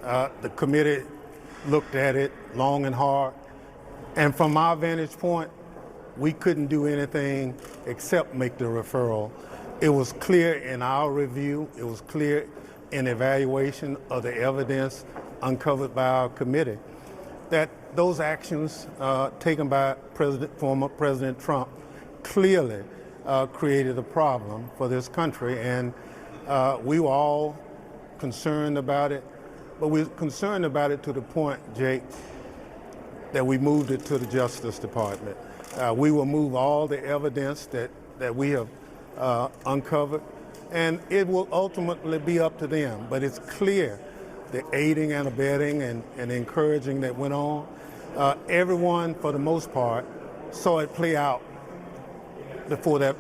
The committee looked at it long and hard, and from our vantage point, we couldn't do anything except make the referral. It was clear in our review, it was clear in evaluation of the evidence uncovered by our committee that those actions taken by former President Trump clearly created a problem for this country, and we were all concerned about it, but we were concerned about it to the point, Jake, that we moved it to the Justice Department. We will move all the evidence that we have uncovered, and it will ultimately be up to them. But it's clear the aiding and abetting and encouraging that went on. Everyone, for the most part, saw it play out before their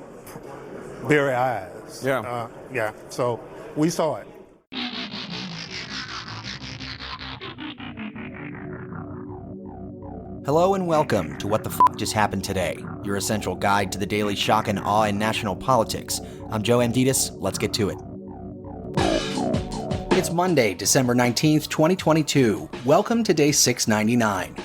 very eyes. So we saw it. Hello and welcome to What the F*** Just Happened Today, your essential guide to the daily shock and awe in national politics. I'm Joe Amditis. Let's get to it. It's Monday, December 19th, 2022. Welcome to day 699.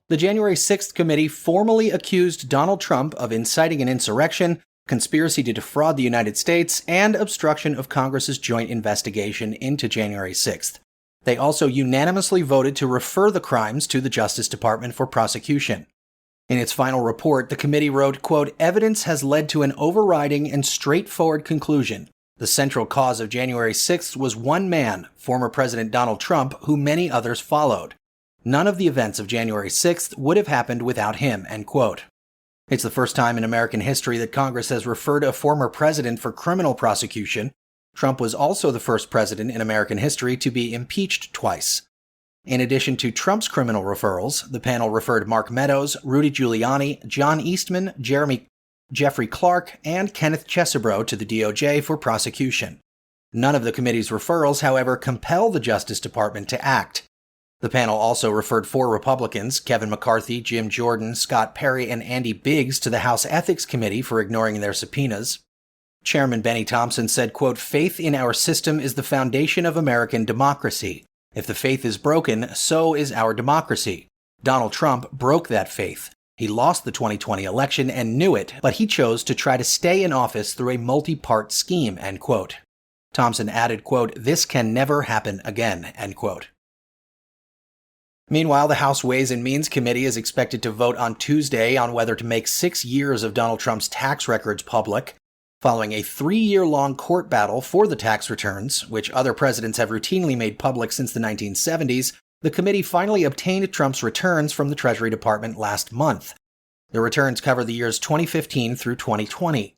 The January 6th committee formally accused Donald Trump of inciting an insurrection, conspiracy to defraud the United States, and obstruction of Congress's joint investigation into January 6th. They also unanimously voted to refer the crimes to the Justice Department for prosecution. In its final report, the committee wrote, quote, "Evidence has led to an overriding and straightforward conclusion. The central cause of January 6th was one man, former President Donald Trump, who many others followed. None of the events of January 6th would have happened without him," end quote. It's the first time in American history that Congress has referred a former president for criminal prosecution. Trump was also the first president in American history to be impeached twice. In addition to Trump's criminal referrals, the panel referred Mark Meadows, Rudy Giuliani, John Eastman, Jeffrey Clark, and Kenneth Chesebro to the DOJ for prosecution. None of the committee's referrals, however, compel the Justice Department to act. The panel also referred 4 Republicans, Kevin McCarthy, Jim Jordan, Scott Perry, and Andy Biggs, to the House Ethics Committee for ignoring their subpoenas. Chairman Benny Thompson said, quote, "Faith in our system is the foundation of American democracy. If the faith is broken, so is our democracy. Donald Trump broke that faith. He lost the 2020 election and knew it, but he chose to try to stay in office through a multi-part scheme," end quote. Thompson added, quote, "This can never happen again," end quote. Meanwhile, the House Ways and Means Committee is expected to vote on Tuesday on whether to make 6 years of Donald Trump's tax records public. Following a 3-year-long court battle for the tax returns, which other presidents have routinely made public since the 1970s, the committee finally obtained Trump's returns from the Treasury Department last month. The returns cover the years 2015 through 2020.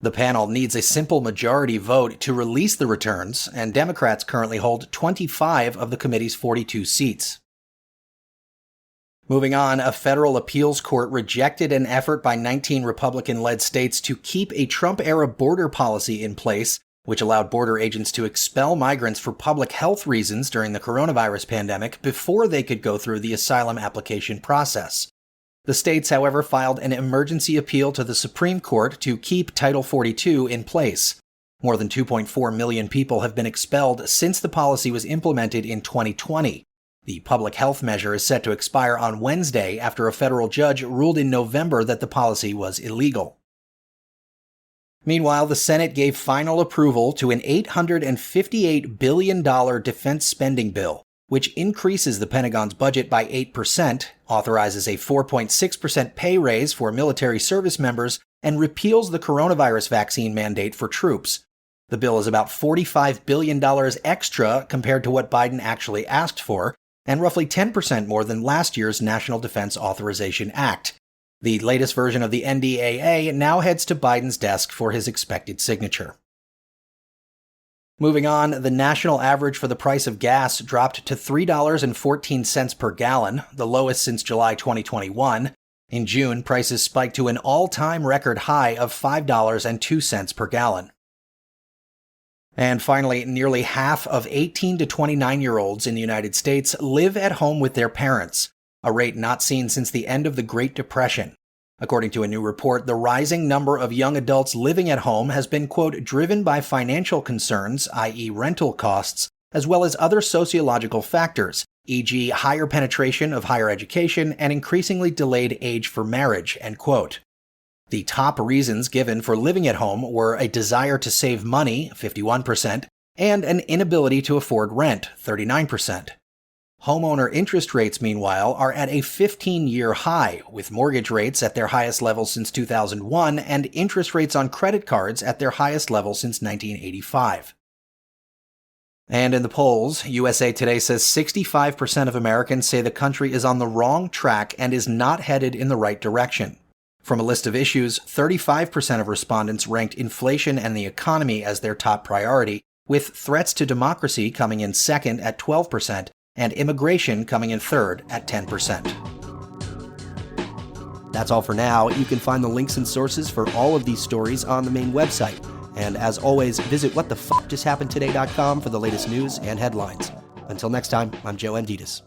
The panel needs a simple majority vote to release the returns, and Democrats currently hold 25 of the committee's 42 seats. Moving on, a federal appeals court rejected an effort by 19 Republican-led states to keep a Trump-era border policy in place, which allowed border agents to expel migrants for public health reasons during the coronavirus pandemic before they could go through the asylum application process. The states, however, filed an emergency appeal to the Supreme Court to keep Title 42 in place. More than 2.4 million people have been expelled since the policy was implemented in 2020. The public health measure is set to expire on Wednesday after a federal judge ruled in November that the policy was illegal. Meanwhile, the Senate gave final approval to an $858 billion defense spending bill, which increases the Pentagon's budget by 8%, authorizes a 4.6% pay raise for military service members, and repeals the coronavirus vaccine mandate for troops. The bill is about $45 billion extra compared to what Biden actually asked for, and roughly 10% more than last year's National Defense Authorization Act. The latest version of the NDAA now heads to Biden's desk for his expected signature. Moving on, the national average for the price of gas dropped to $3.14 per gallon, the lowest since July 2021. In June, prices spiked to an all-time record high of $5.02 per gallon. And finally, nearly half of 18 to 29-year-olds in the United States live at home with their parents, a rate not seen since the end of the Great Depression. According to a new report, the rising number of young adults living at home has been, quote, driven by financial concerns, i.e. rental costs, as well as other sociological factors, e.g. higher penetration of higher education and increasingly delayed age for marriage, end quote. The top reasons given for living at home were a desire to save money, 51%, and an inability to afford rent, 39%. Homeowner interest rates, meanwhile, are at a 15-year high, with mortgage rates at their highest level since 2001 and interest rates on credit cards at their highest level since 1985. And in the polls, USA Today says 65% of Americans say the country is on the wrong track and is not headed in the right direction. From a list of issues, 35% of respondents ranked inflation and the economy as their top priority, with threats to democracy coming in second at 12%, and immigration coming in third at 10%. That's all for now. You can find the links and sources for all of these stories on the main website. And as always, visit whatthefjusthappenedtoday.com for the latest news and headlines. Until next time, I'm Joe Amditas.